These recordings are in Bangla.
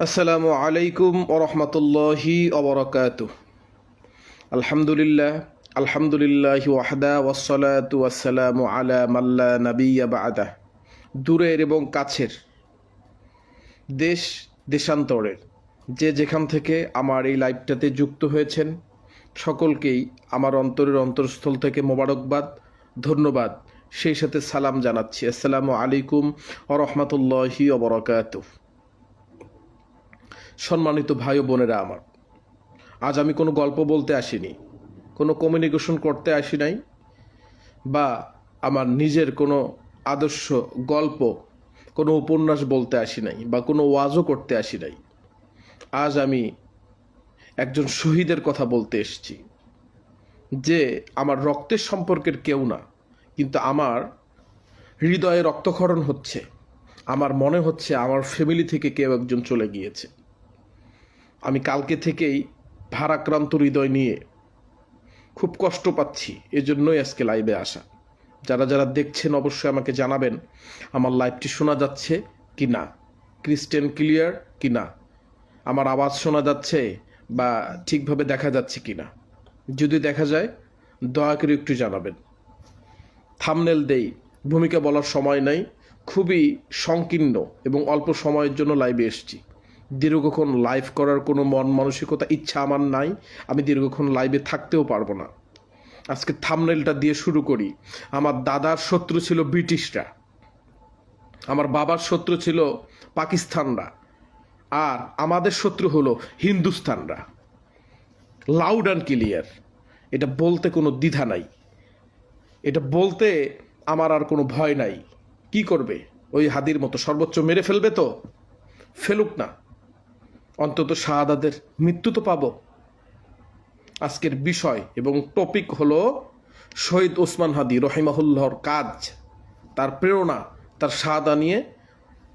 আসসালামু আলাইকুম ওরহমতুল্লাহি ওবরাকাতুহ। আলহামদুলিল্লাহি ওয়াহদা ওয়াসসালাতু ওয়াসসালামু আলা মাল্লা নাবিয়্যা বা'দা। দূরের এবং কাছের, দেশ দেশান্তরের যে যেখান থেকে আমার এই লাইভটাতে যুক্ত হয়েছেন সকলকেই আমার অন্তরের অন্তরস্থল থেকে মোবারকবাদ, ধন্যবাদ, সেই সাথে সালাম জানাচ্ছি। আসসালামু আলাইকুম ওরহমতুল্লাহি ওবরাকাতুহ। সম্মানিত ভাই ও বোনেরা আমার, আজ আমি কোনো গল্প বলতে আসিনি, কোনো কমিউনিকেশন করতে আসি নাই, বা আমার নিজের কোনো আদর্শ গল্প, কোনো উপন্যাস বলতে আসি নাই, বা কোনো ওয়াজও করতে আসি নাই। আজ আমি একজন শহীদের কথা বলতে এসেছি, যে আমার রক্তের সম্পর্কের কেউ না, কিন্তু আমার হৃদয়ে রক্তক্ষরণ হচ্ছে। আমার মনে হচ্ছে আমার ফ্যামিলি থেকে কেউ একজন চলে গিয়েছে। আমি কালকে থেকেই ভারাক্রান্ত হৃদয় নিয়ে খুব কষ্ট পাচ্ছি, এজন্যই আজকে লাইভে আসা। যারা যারা দেখছেন অবশ্যই আমাকে জানাবেন আমার লাইভটি শোনা যাচ্ছে কি না, ক্রিস্টেন ক্লিয়ার কি না, আমার আওয়াজ শোনা যাচ্ছে বা ঠিকভাবে দেখা যাচ্ছে কি না। যদি দেখা যায় দয়া করে একটু জানাবেন। থাম্বনেল দেই, ভূমিকা বলার সময় নাই, খুবই সংকীর্ণ এবং অল্প সময়ের জন্য লাইভে এসেছি। দীর্ঘক্ষণ লাইভ করার কোনো মন মানসিকতা ইচ্ছা আমার নাই, আমি দীর্ঘক্ষণ লাইভে থাকতেও পারবো না। আজকে থাম্বনেলটা দিয়ে শুরু করি। আমার দাদার শত্রু ছিল ব্রিটিশরা, আমার বাবার শত্রু ছিল পাকিস্তানরা, আর আমাদের শত্রু হলো হিন্দুস্তানরা। লাউড অ্যান্ড ক্লিয়ার, এটা বলতে কোনো দ্বিধা নাই, এটা বলতে আমার আর কোনো ভয় নাই। কি করবে? ওই হাদির মতো সর্বোচ্চ মেরে ফেলবে তো ফেলুক না, অন্তত শাহাদাতের মৃত্যু তো পাবো। আজকের বিষয় এবং টপিক হলো শহীদ ওসমান হাদি রহিমাহুল্লাহর কাজ, তার প্রেরণা, তার শাহাদা নিয়ে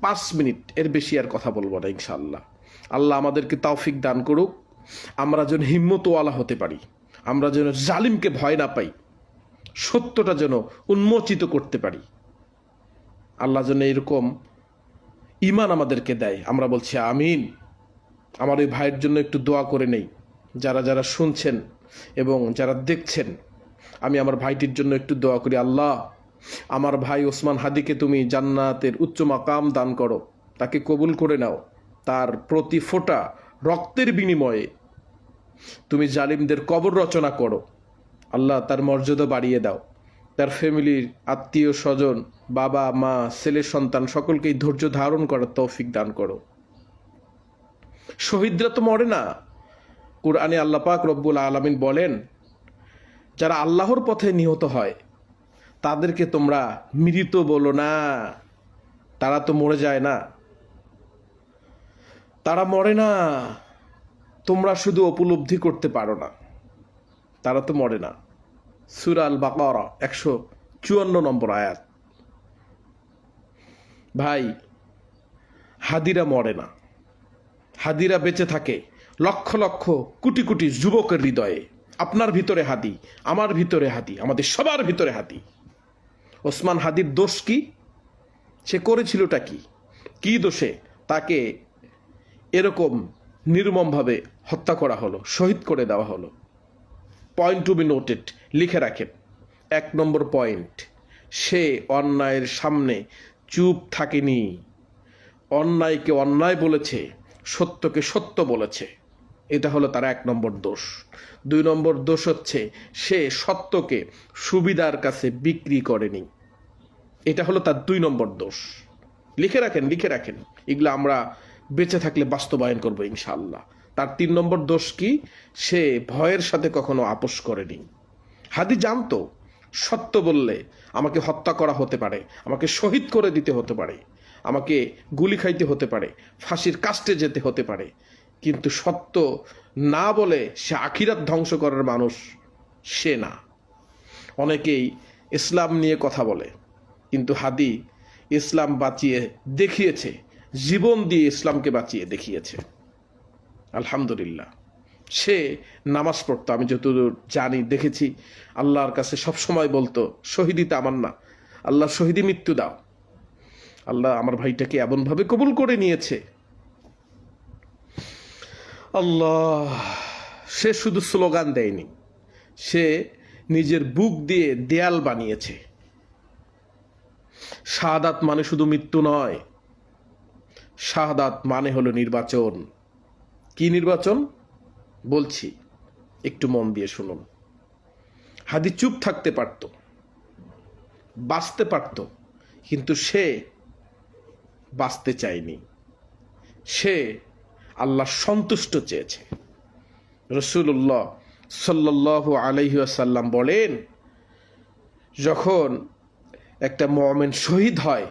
5 মিনিট, এর বেশি আর কথা বলবো না ইনশাআল্লাহ। আল্লাহ আমাদেরকে তৌফিক দান করুক, আমরা যেন হিম্মতওয়ালা হতে পারি, আমরা যেন জালিমকে ভয় না পাই, সত্যটা যেন উন্মোচিত করতে পারি। আল্লাহ যেন এরকম ঈমান আমাদেরকে দেয়, আমরা বলছি আমিন। আমার ওই ভাইয়ের জন্য একটু দোয়া করে নেই। যারা যারা শুনছেন এবং যারা দেখছেন, আমি আমার ভাইটির জন্য একটু দোয়া করি। আল্লাহ, আমার ভাই ওসমান হাদিকে তুমি জান্নাতের উচ্চ মাকাম দান করো, তাকে কবুল করে নাও। তার প্রতি ফোঁটা রক্তের বিনিময়ে তুমি জালিমদের কবর রচনা করো। আল্লাহ, তার মর্যাদা বাড়িয়ে দাও। তার ফ্যামিলির আত্মীয় স্বজন, বাবা মা, ছেলে সন্তান সকলকেই ধৈর্য ধারণ করার তৌফিক দান করো। শহীদরা তো মরে না। কুরআনে আল্লাহ পাক রব্বুল আলামিন বলেন, যারা আল্লাহর পথে নিহত হয় তাদেরকে তোমরা মৃত বলো না, তারা তো মরে যায় না, তারা মরে না। তোমরা শুধু উপলব্ধি করতে পারো না, তারা তো মরে না। সূরা আল বাকারা 154 নম্বর আয়াত। ভাই, হাদিরা মরে না, হাদিরা বেঁচে থাকে লক্ষ লক্ষ কোটি কোটি যুবকের হৃদয়ে। আপনার ভিতরে হাদি, আমার ভিতরে হাদি, আমাদের সবার ভিতরে হাদি। ওসমান হাদির দোষ কি? সে করেছিলটা কি? কি দোষে তাকে এরকম নির্মমভাবে হত্যা করা হলো, শহীদ করে দেওয়া হলো? পয়েন্ট টু বি নোটেড, লিখে রাখেন। 1 নম্বর পয়েন্ট, সে অন্যায়ের সামনে চুপ থাকেনি। অন্যায়কে অন্যায় বলেছে, সত্যকে সত্য বলেছে। এটা হলো তার 1 নম্বর দোষ। 2 নম্বর দোষ হচ্ছে সে সত্যকে সুবিধার কাছে বিক্রি করেনি। এটা হলো তার 2 নম্বর দোষ। লিখে রাখেন, লিখে রাখেন, এগুলো আমরা বেঁচে থাকলে বাস্তবায়ন করবো ইনশাআল্লাহ। তার 3 নম্বর দোষ কি? সে ভয়ের সাথে কখনো আপোষ করেনি। হাদি জানতো সত্য বললে আমাকে হত্যা করা হতে পারে, আমাকে শহীদ করে দিতে হতে পারে, আমাকে গুলি খাইতে হতে পারে, ফাঁসির কাস্টে যেতে হতে পারে, কিন্তু সত্য না বলে সে আখিরাত ধ্বংস করার মানুষ সে না। অনেকেই ইসলাম নিয়ে কথা বলে, কিন্তু হাদি ইসলাম বাঁচিয়ে দেখিয়েছে, জীবন দিয়ে ইসলামকে বাঁচিয়ে দেখিয়েছে। আলহামদুলিল্লাহ। সে নামাজ পড়তো, আমি যতদূর জানি দেখেছি, আল্লাহর কাছে সবসময় বলতো, শহীদি তামান্না, আল্লাহ শহীদি মৃত্যু দাও। আল্লাহ আমার ভাইটাকে এমনভাবে কবুল করে নিয়েছে, আল্লাহ, সে শুধু স্লোগান দেয়নি, সে নিজের বুক দিয়ে দেয়াল বানিয়েছে। শাহাদাত মানে শুধু মৃত্যু নয়, শাহাদাত মানে হলো নির্বাচন। কি নির্বাচন বলছি, একটু মন দিয়ে শুনুন। হাদি চুপ থাকতে পারত, বাঁচতে পারত, কিন্তু সে বাঁচতে চায়নি। সে আল্লাহ সন্তুষ্ট চেয়েছে। রাসূলুল্লাহ সাল্লাল্লাহু আলাইহি ওয়াসাল্লাম বলেন, যখন একটা মুমিন শহীদ হয়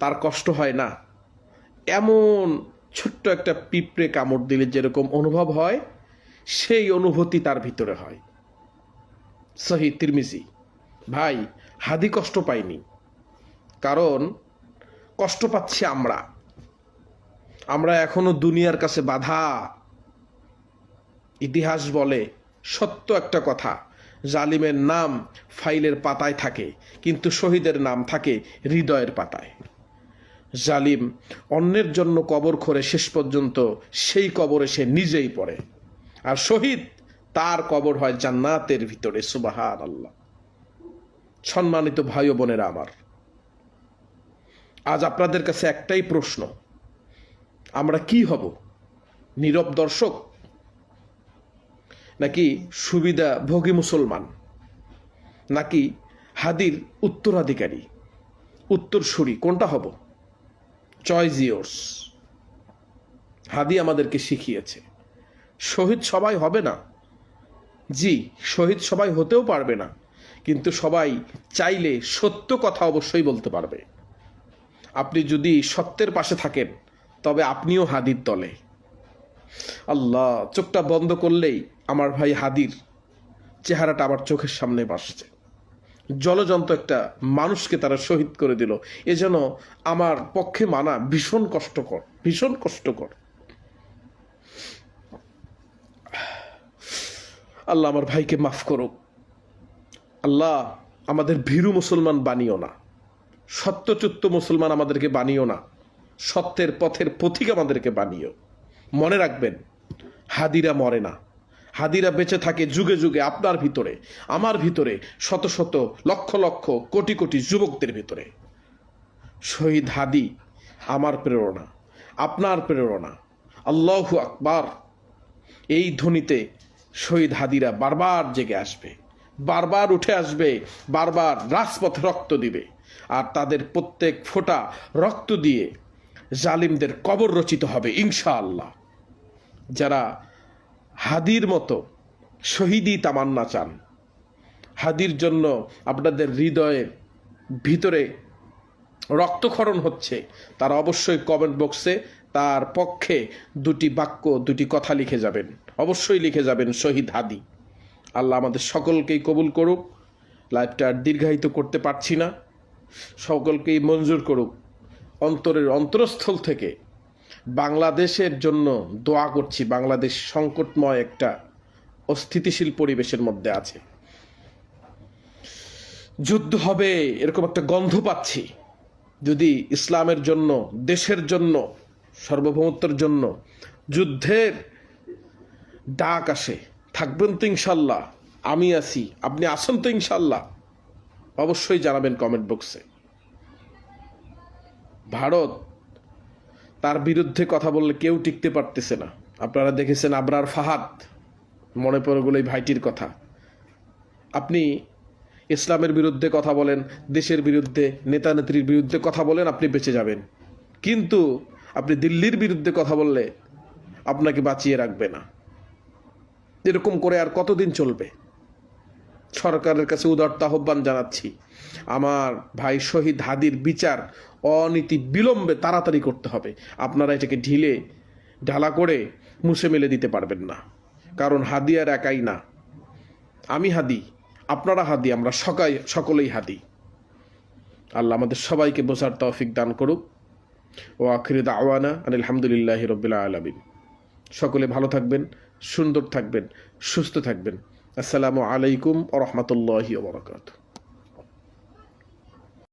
তার কষ্ট হয় না, এমন ছোট্ট একটা পিঁপড়ে কামড় দিলে যেরকম অনুভব হয়, সেই অনুভূতি তার ভিতরে হয়। সহিহ তিরমিজি। ভাই, হাদি কষ্ট পায়নি, কারণ কষ্ট পাচ্ছি আমরা এখনো দুনিয়ার কাছে বাধা। ইতিহাস বলে সত্য একটা কথা, জালিমের নাম ফাইলের পাতায় থাকে, কিন্তু শহীদের নাম থাকে হৃদয়ের পাতায়। জালিম অন্যের জন্য কবর খোঁড়ে, শেষ পর্যন্ত সেই কবরে সে নিজেই পড়ে, আর শহীদ তার কবর হয় জান্নাতের ভিতরে। সুবহানাল্লাহ। সম্মানিত ভাই ও বোনেরা আমার, আজ আপনাদের কাছে একটাই প্রশ্ন, আমরা কি হব? নীরব দর্শক নাকি সুবিধাভোগী মুসলমান, নাকি হাদির উত্তরাধিকারী, উত্তরসূরি? কোনটা হব? Choice yours. হাদি আমাদেরকে শিখিয়েছে শহীদ সবাই হবে না। জি, শহীদ সবাই হতেও পারবে না, কিন্তু সবাই চাইলে সত্য কথা অবশ্যই বলতে পারবে। আপনি যদি সত্যের পাশে থাকেন, তবে আপনিও হাদির দলে। আল্লাহ, চোখটা বন্ধ করলেই আমার ভাই হাদির চেহারাটা আমার চোখের সামনে ভাসছে। জলজন্ত একটা মানুষকে তারা শহীদ করে দিল, এ যেন আমার পক্ষে মানা ভীষণ কষ্টকর, ভীষণ কষ্টকর। আল্লাহ আমার ভাইকে মাফ করুক। আল্লাহ আমাদের ভীরু মুসলমান বানিও না, সত্যচ্যুত মুসলমান আমাদেরকে বানিও না, সত্যের পথের পথিক আমাদেরকে বানিও। মনে রাখবেন, হাদিরা মরে না, হাদিরা বেঁচে থাকে যুগে যুগে আপনার ভিতরে, আমার ভিতরে, শত শত লক্ষ লক্ষ কোটি কোটি যুবকদের ভিতরে। শহীদ হাদি আমার প্রেরণা, আপনার প্রেরণা। আল্লাহু আকবার, এই ধ্বনিতে শহীদ হাদিরা বারবার জেগে আসবে, বারবার উঠে আসবে, বারবার রাজপথে রক্ত দিবে, আর তাদের প্রত্যেক ফোঁটা রক্ত দিয়ে জালিমদের কবর রচিত হবে ইনশাআল্লাহ। যারা হাদির মতো শহীদি তামান্না চান, হাদির জন্য আপনাদের হৃদয়ের ভিতরে রক্তক্ষরণ হচ্ছে, তারা অবশ্যই কমেন্ট বক্সে তার পক্ষে দুটি বাক্য, দুটি কথা লিখে যাবেন, অবশ্যই লিখে যাবেন শহীদ হাদি। আল্লাহ আমাদের সকলকেই কবুল করুক। লাইফটা আর দীর্ঘায়িত করতে পারছি না, সকলকেই মঞ্জুর করুক। অন্তরের অন্তরস্থল থেকে বাংলাদেশের জন্য দোয়া করছি। বাংলাদেশ সংকটময় একটা অস্থিতিশীল পরিবেশের মধ্যে আছে, যুদ্ধ হবে এরকম একটা গন্ধ পাচ্ছি। যদি ইসলামের জন্য, দেশের জন্য, সার্বভৌমত্বের জন্য যুদ্ধের ডাক আসে, থাকবেন তো ইনশাল্লাহ? আমি আছি, আপনি আসেন তো ইনশাল্লাহ? অবশ্যই জানাবেন কমেন্ট বক্সে। ভারত, তার বিরুদ্ধে কথা বললে কেউ টিকতে পারতেছে না। আপনারা দেখেছেন আবরার ফাহাদ, মনে পড়ে গেল এই ভাইটির কথা। আপনি ইসলামের বিরুদ্ধে কথা বলেন, দেশের বিরুদ্ধে, নেতা নেত্রীর বিরুদ্ধে কথা বলেন, আপনি বেঁচে যাবেন, কিন্তু আপনি দিল্লির বিরুদ্ধে কথা বললে আপনাকে বাঁচিয়ে রাখবে না। এরকম করে আর কতদিন চলবে? সরকারের কাছে উদারতা আহ্বান জানাচ্ছি, আমার ভাই শহীদ হাদির বিচার অনীতি বিলম্বে তাড়াতাড়ি করতে হবে। আপনারা এটাকে ঢালা করে মুছে মেলে দিতে পারবেন না, কারণ হাদি আর একাই না। আমি হাদি, আপনারা হাদি, আমরা সকলেই হাদি। আল্লাহ আমাদের সবাইকে বোঝার তৌফিক দান করুক। ও আখির দাওয়ানা আলহামদুলিল্লাহি রাব্বিল আলামিন। সকলে ভালো থাকবেন, সুন্দর থাকবেন, সুস্থ থাকবেন। আসসালামু আলাইকুম ওয়া রাহমাতুল্লাহি ওয়া বারাকাতুহু।